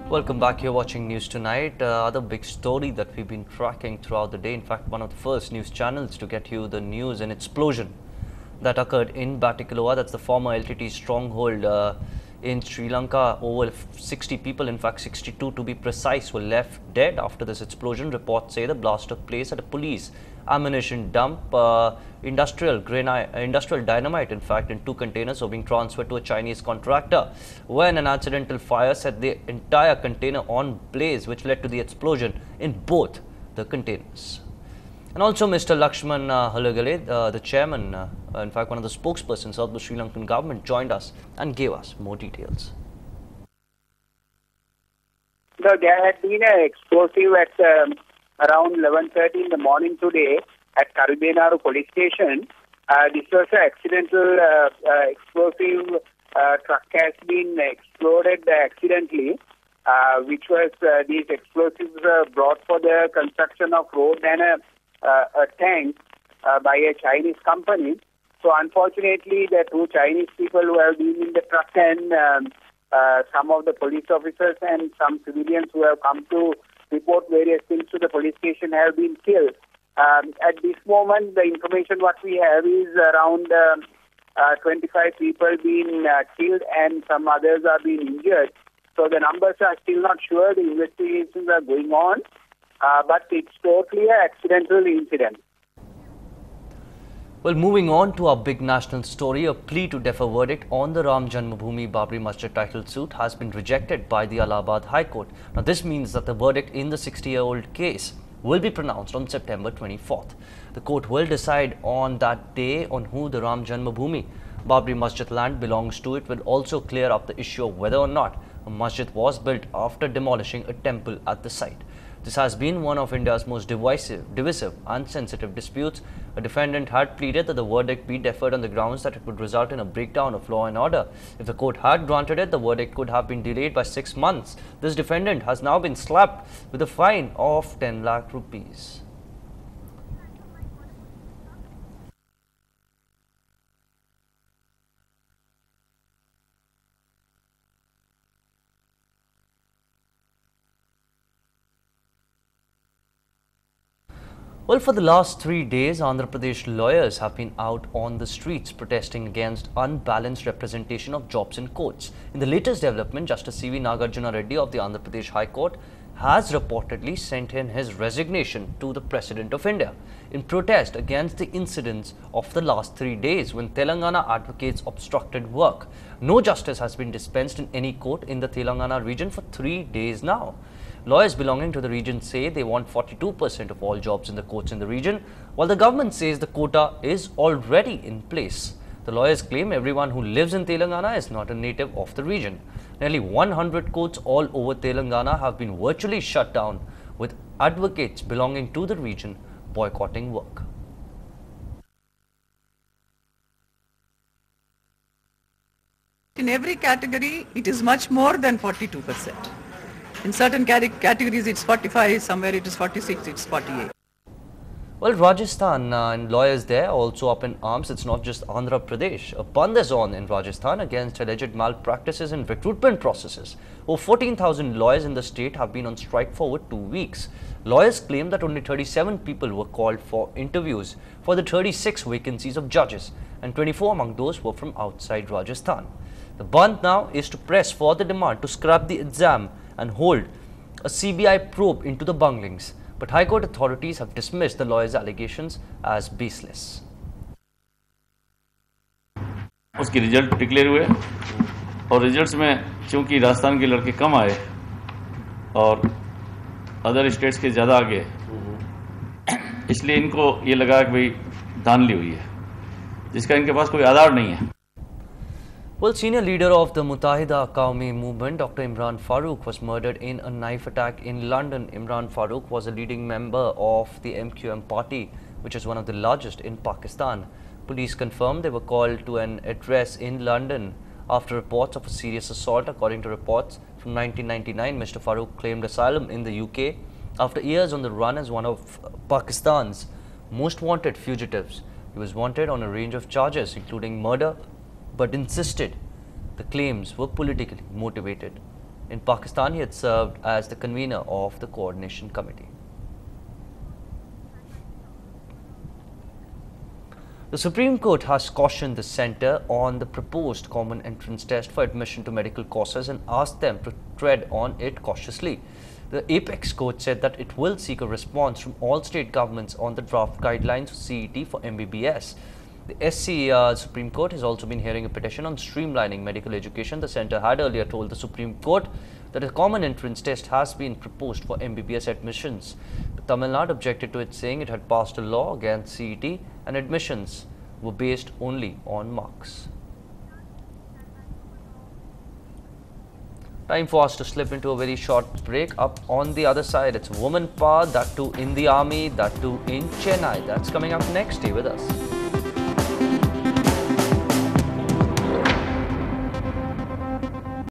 Welcome back. You're watching News Tonight. Other big story that we've been tracking throughout the day. In fact, one of the first news channels to get you the news, an explosion that occurred in Batticaloa. That's the former LTT stronghold in Sri Lanka. Over 60 people, in fact 62 to be precise, were left dead after this explosion. Reports say the blast took place at a police ammunition dump. Industrial dynamite, in fact, in 2 containers were being transferred to a Chinese contractor when an accidental fire set the entire container on blaze, which led to the explosion in both the containers. And also Mr. Lakshman Halagale, the chairman, in fact one of the spokespersons of the Sri Lankan government, joined us and gave us more details. So there had been an explosive at around 11:30 in the morning today at Karibenaru police station. This was an accidental explosive truck has been exploded accidentally, which was these explosives brought for the construction of road and a tank by a Chinese company. So unfortunately, the 2 Chinese people who have been in the truck and some of the police officers and some civilians who have come to report various things to the police station have been killed. At this moment, the information what we have is around 25 people being killed and some others are being injured. So the numbers are still not sure. The investigations are going on, but it's totally an accidental incident. Well, moving on to our big national story, a plea to defer verdict on the Ram Janmabhoomi Babri Masjid title suit has been rejected by the Allahabad High Court. Now, this means that the verdict in the 60-year-old case will be pronounced on September 24th. The court will decide on that day on who the Ram Janmabhoomi Babri Masjid land belongs to. It will also clear up the issue of whether or not a masjid was built after demolishing a temple at the site. This has been one of India's most divisive and sensitive disputes. A defendant had pleaded that the verdict be deferred on the grounds that it would result in a breakdown of law and order. If the court had granted it, the verdict could have been delayed by 6 months. This defendant has now been slapped with a fine of 10 lakh rupees. Well, for the last 3 days, Andhra Pradesh lawyers have been out on the streets protesting against unbalanced representation of jobs in courts. In the latest development, Justice C.V. Nagarjuna Reddy of the Andhra Pradesh High Court has reportedly sent in his resignation to the President of India in protest against the incidents of the last 3 days when Telangana advocates obstructed work. No justice has been dispensed in any court in the Telangana region for 3 days now. Lawyers belonging to the region say they want 42% of all jobs in the courts in the region, while the government says the quota is already in place. The lawyers claim everyone who lives in Telangana is not a native of the region. Nearly 100 courts all over Telangana have been virtually shut down, with advocates belonging to the region boycotting work. In every category, it is much more than 42%. In certain categories, it's 45, somewhere it is 46, it's 48. Well, Rajasthan and lawyers there are also up in arms. It's not just Andhra Pradesh. A band is on in Rajasthan against alleged malpractices in recruitment processes. Over 14,000 lawyers in the state have been on strike for over 2 weeks. Lawyers claim that only 37 people were called for interviews for the 36 vacancies of judges, and 24 among those were from outside Rajasthan. The band now is to press for the demand to scrap the exam and hold a CBI probe into the bunglings. But High Court authorities have dismissed the lawyers' allegations as baseless. उसके result declare हुए और results में चूंकि राजस्थान के लड़के कम आए और other states के ज़्यादा आगे, इसलिए इनको ये लगा कि भाई धांधली हुई है, जिसका इनके पास कोई आधार नहीं है. Well, senior leader of the Mutahida Qawmi movement, Dr. Imran Farooq, was murdered in a knife attack in London. Imran Farooq was a leading member of the MQM party, which is one of the largest in Pakistan. Police confirmed they were called to an address in London after reports of a serious assault. According to reports from 1999, Mr. Farooq claimed asylum in the UK after years on the run as one of Pakistan's most wanted fugitives. He was wanted on a range of charges, including murder, but insisted the claims were politically motivated. In Pakistan, he had served as the convener of the coordination committee. The Supreme Court has cautioned the centre on the proposed common entrance test for admission to medical courses and asked them to tread on it cautiously. The Apex Court said that it will seek a response from all state governments on the draft guidelines for CET for MBBS. The SCER Supreme Court has also been hearing a petition on streamlining medical education. The centre had earlier told the Supreme Court that a common entrance test has been proposed for MBBS admissions. But Tamil Nadu objected to it, saying it had passed a law against CET and admissions were based only on marks. Time for us to slip into a very short break. Up on the other side, it's woman power, that too in the army, that too in Chennai. That's coming up next. Stay with us.